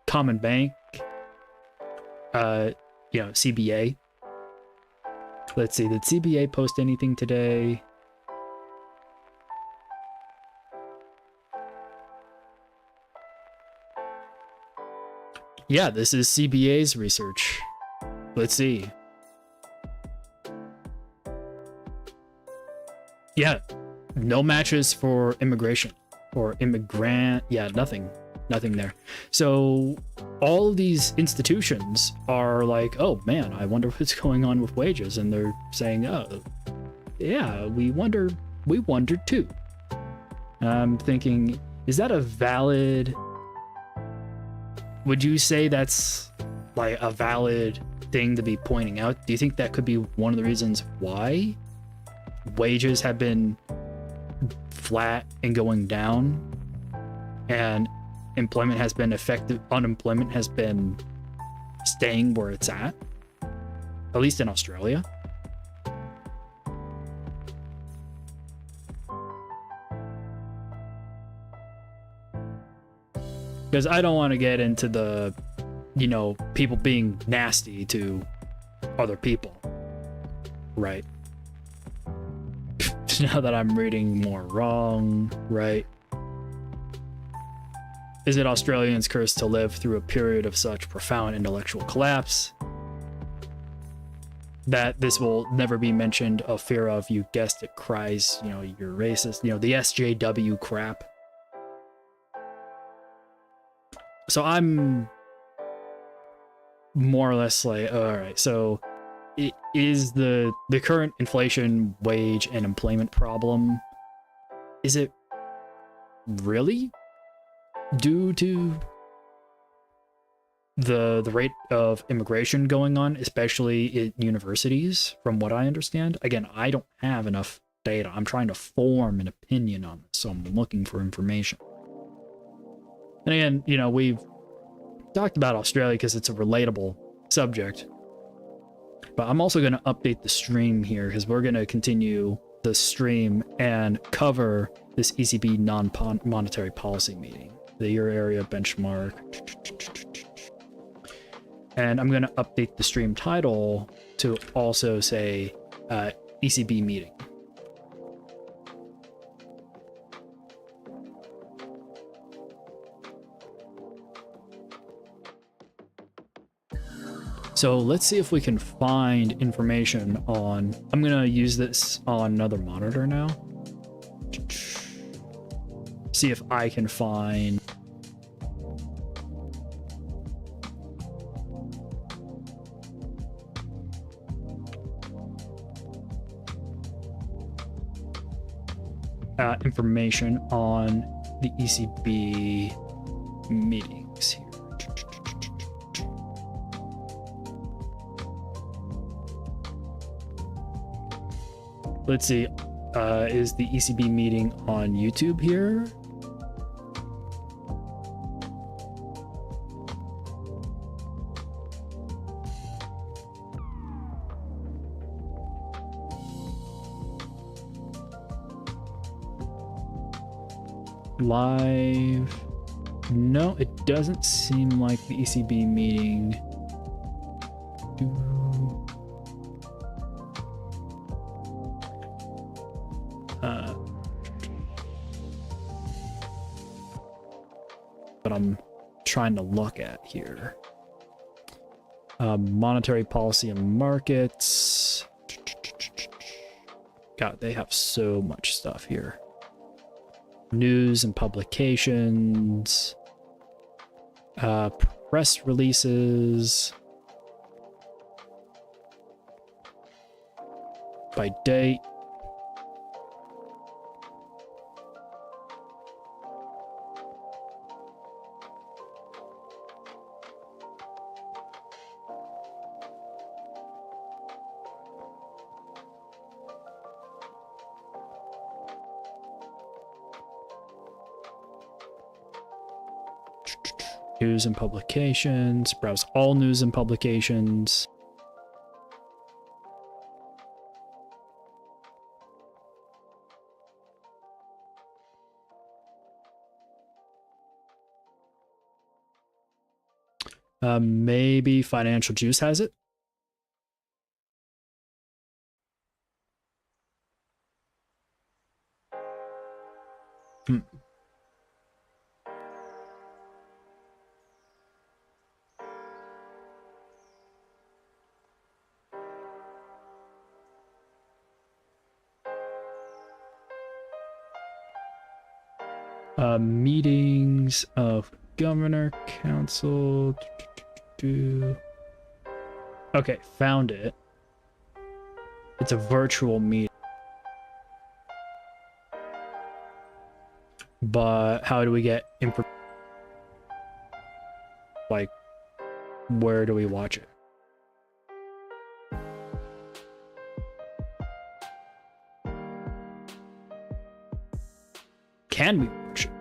Common Bank, CBA. Let's see, did CBA post anything today? Yeah, this is CBA's research. Let's see. Yeah, no matches for immigration or immigrant. Yeah, nothing there. So all these institutions are like, oh man, I wonder what's going on with wages. And they're saying, oh, yeah, we wonder too. And I'm thinking, is that a valid... Would you say that's like a valid thing to be pointing out? Do you think that could be one of the reasons why wages have been flat and going down and employment has been effective, unemployment has been staying where it's at least in Australia? Because I don't want to get into the, you know, people being nasty to other people, right? Now that I'm reading more wrong, right? Is it Australians' curse to live through a period of such profound intellectual collapse that this will never be mentioned? A fear of, you guessed it, cries, you know, you're racist, you know, the SJW crap. So I'm more or less like, all right, so is the current inflation, wage, and employment problem, is it really due to the rate of immigration going on, especially at universities, from what I understand? Again, I don't have enough data. I'm trying to form an opinion on this, so I'm looking for information. And again, you know, we've talked about Australia because it's a relatable subject. But I'm also going to update the stream here because we're going to continue the stream and cover this ECB non-monetary policy meeting, the Euro area benchmark. And I'm going to update the stream title to also say ECB meeting. So let's see if we can find information on... I'm going to use this on another monitor now. See if I can find... information on the ECB meetings here. Let's see, is the ECB meeting on YouTube here? Live No, it doesn't seem like the ECB meeting. But I'm trying to look at here. Monetary policy and markets. God, they have so much stuff here. News and publications. Press releases. By date. News and publications. Browse all news and publications. Maybe Financial Juice has it. Meetings of Governor Council. Okay, found it. It's a virtual meeting. But how do we get info? Like, where do we watch it? Can we watch it?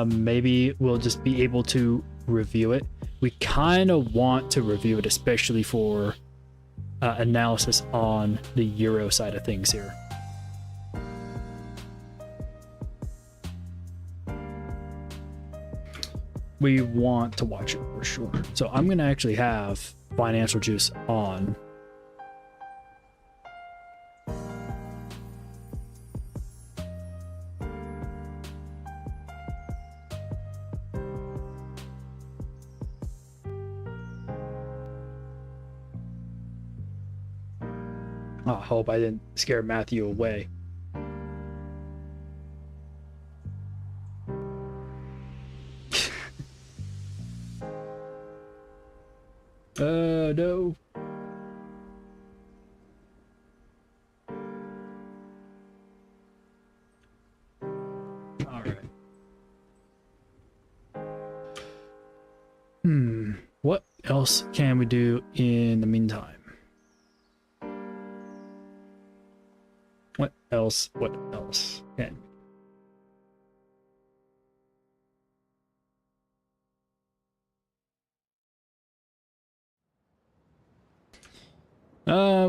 Maybe we'll just be able to review it. We kind of want to review it, especially for analysis on the Euro side of things here. We want to watch it for sure. So I'm going to actually have Financial Juice on. I hope I didn't scare Matthew away. No. All right. What else can we do in the meantime? What else? What else? Okay.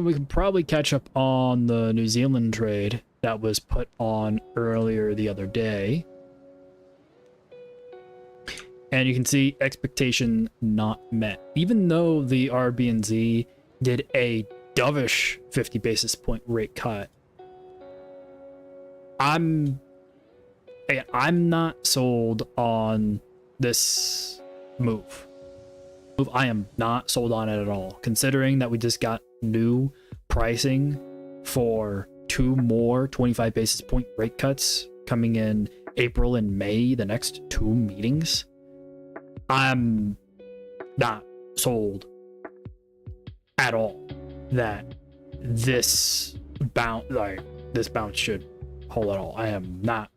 We can probably catch up on the New Zealand trade that was put on earlier the other day. And you can see expectation not met. Even though the RBNZ did a dovish 50 basis point rate cut, I'm not sold on this move. I am not sold on it at all, considering that we just got new pricing for 2 more 25 basis point rate cuts coming in April and May, the next 2 meetings. I'm not sold at all that this bounce should hold at all. I am not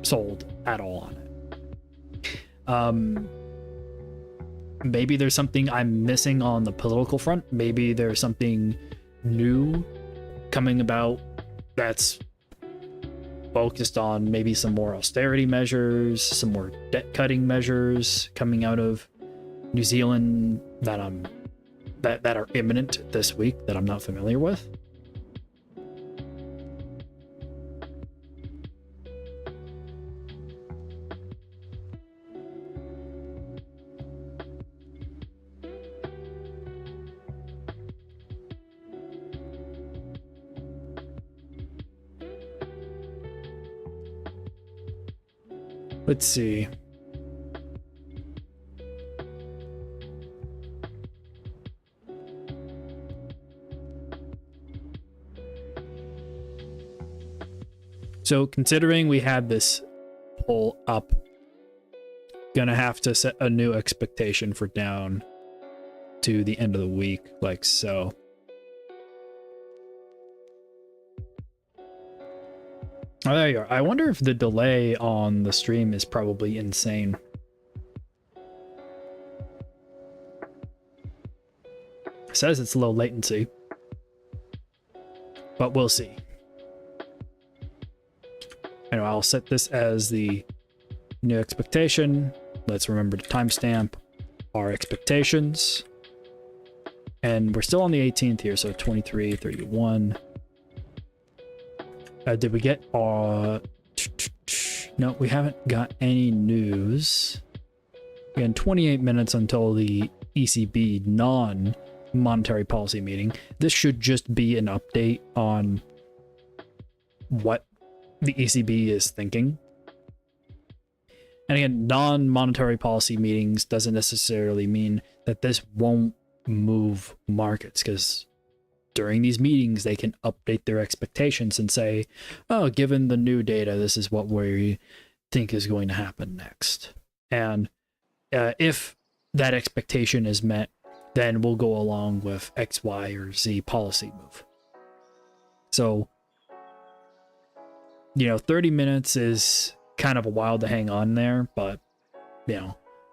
sold at all on it. maybe there's something I'm missing on the political front. Maybe there's something new coming about that's focused on maybe some more austerity measures, some more debt cutting measures coming out of New Zealand that are imminent this week that I'm not familiar with. Let's see. So considering we had this pull up, gonna have to set a new expectation for down to the end of the week, like so. Oh, there you are. I wonder if the delay on the stream is probably insane. It says it's low latency, but we'll see. Anyway, I'll set this as the new expectation. Let's remember to timestamp our expectations. And we're still on the 18th here, so 23, 31. Did we get no, we haven't got any news. Again, 28 minutes until the ECB non-monetary policy meeting. This should just be an update on what the ECB is thinking. And again, non-monetary policy meetings doesn't necessarily mean that this won't move markets, because during these meetings, they can update their expectations and say, oh, given the new data, this is what we think is going to happen next. And if that expectation is met, then we'll go along with X, Y, or Z policy move. So, 30 minutes is kind of a while to hang on there, but,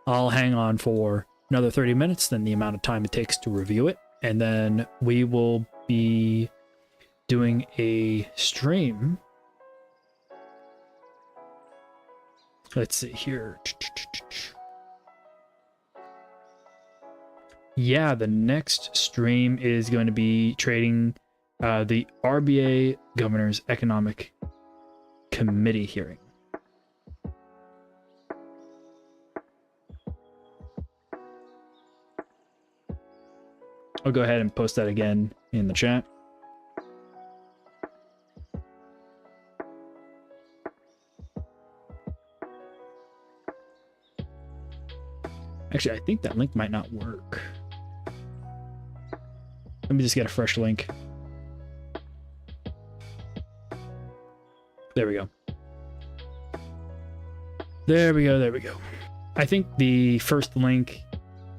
I'll hang on for another 30 minutes, then the amount of time it takes to review it. And then we will be doing a stream. Let's see here. Yeah, the next stream is going to be trading the RBA Governor's Economic Committee hearing. I'll go ahead and post that again in the chat. Actually, I think that link might not work. Let me just get a fresh link. There we go. There we go, there we go. I think the first link,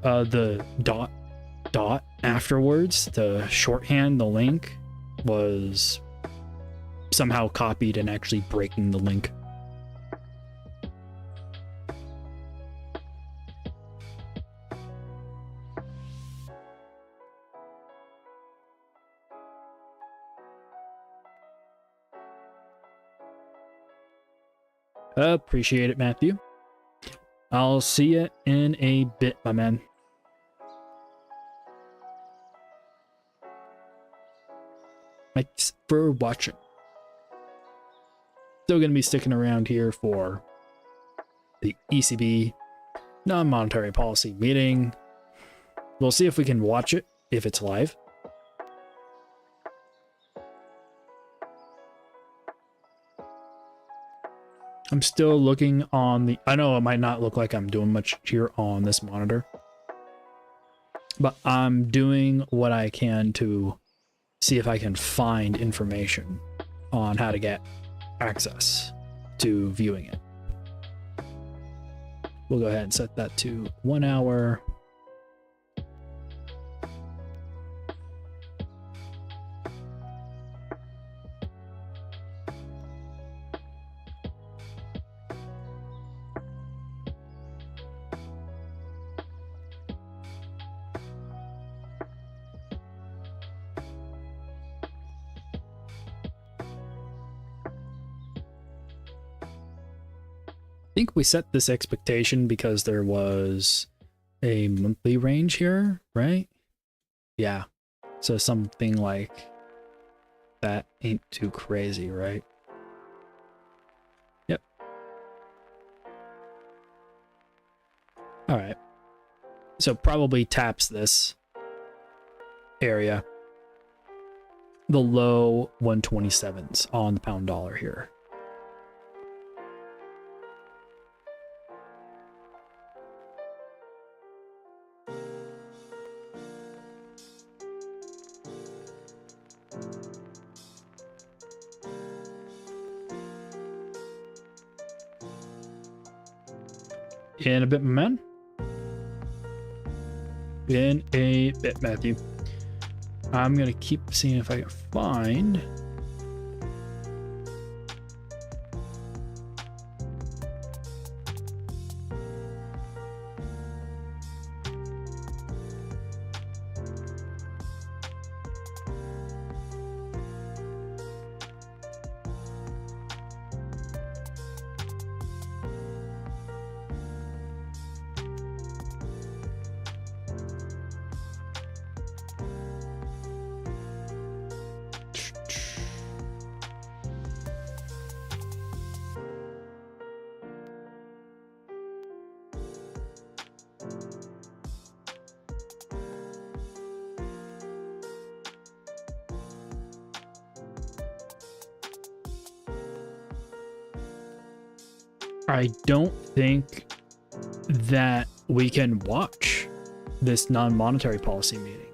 the dot afterwards, to shorthand the link, was somehow copied and actually breaking the link. Appreciate it, Matthew. I'll see you in a bit, my man. Thanks for watching. Still going to be sticking around here for the ECB non-monetary policy meeting. We'll see if we can watch it, if it's live. I'm still looking on the... I know it might not look like I'm doing much here on this monitor, but I'm doing what I can to see if I can find information on how to get access to viewing it. We'll go ahead and set that to 1 hour. think we set this expectation because there was a monthly range here, right? Yeah. So something like that ain't too crazy, right? Yep. All right. So probably taps this area. The low 127s on the pound dollar here. In a bit, my man. In a bit, Matthew. I'm gonna keep seeing if I can find. I don't think that we can watch this non-monetary policy meeting.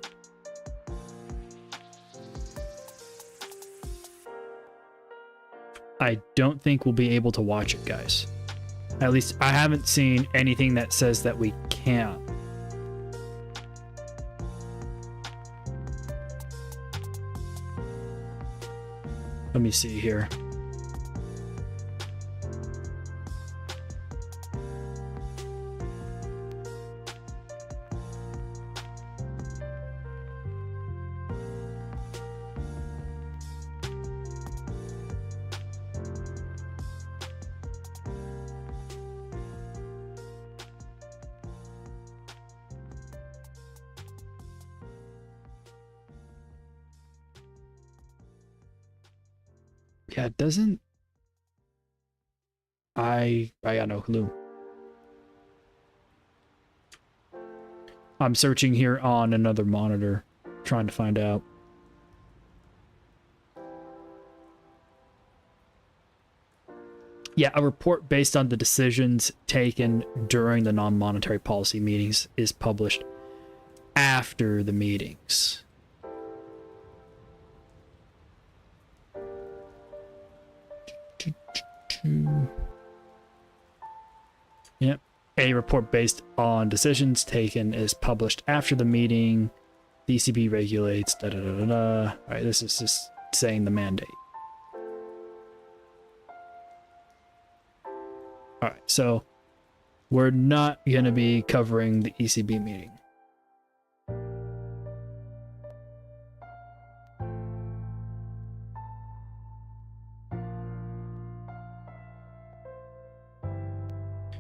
I don't think we'll be able to watch it, guys. At least I haven't seen anything that says that we can. Let me see here. Yeah, it doesn't. I got no clue. I'm searching here on another monitor, trying to find out. Yeah, a report based on the decisions taken during the non-monetary policy meetings is published after the meetings. Yep. A report based on decisions taken is published after the meeting. The ECB regulates. Da da da da da. All right, this is just saying the mandate. All right, so we're not going to be covering the ECB meeting.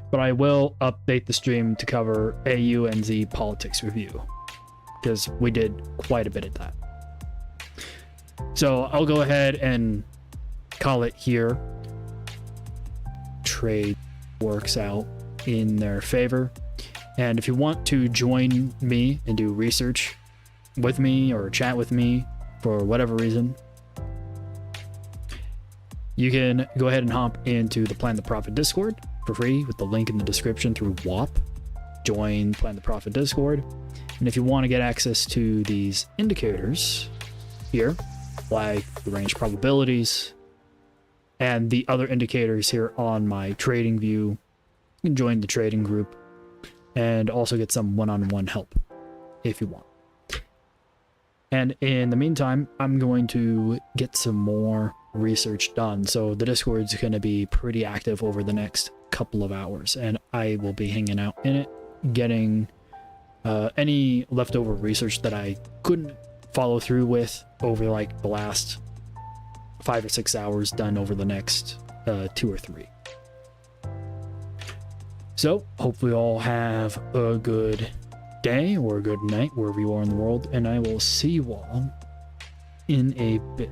But I will update the stream to cover AUNZ politics review, because we did quite a bit of that. So I'll go ahead and call it here. Trade works out in their favor. And if you want to join me and do research with me or chat with me for whatever reason, you can go ahead and hop into the Plan the Profit Discord for free with the link in the description through WAP. Join Plan the Profit Discord. And if you want to get access to these indicators here, like the range probabilities and the other indicators here on my trading view, you can join the trading group and also get some one-on-one help if you want. And in the meantime, I'm going to get some more research done. So the Discord's going to be pretty active over the next couple of hours, and I will be hanging out in it, getting any leftover research that I couldn't follow through with over like the last 5 or 6 hours done over the next 2 or 3. So hopefully you all have a good day or a good night wherever you are in the world, and I will see you all in a bit.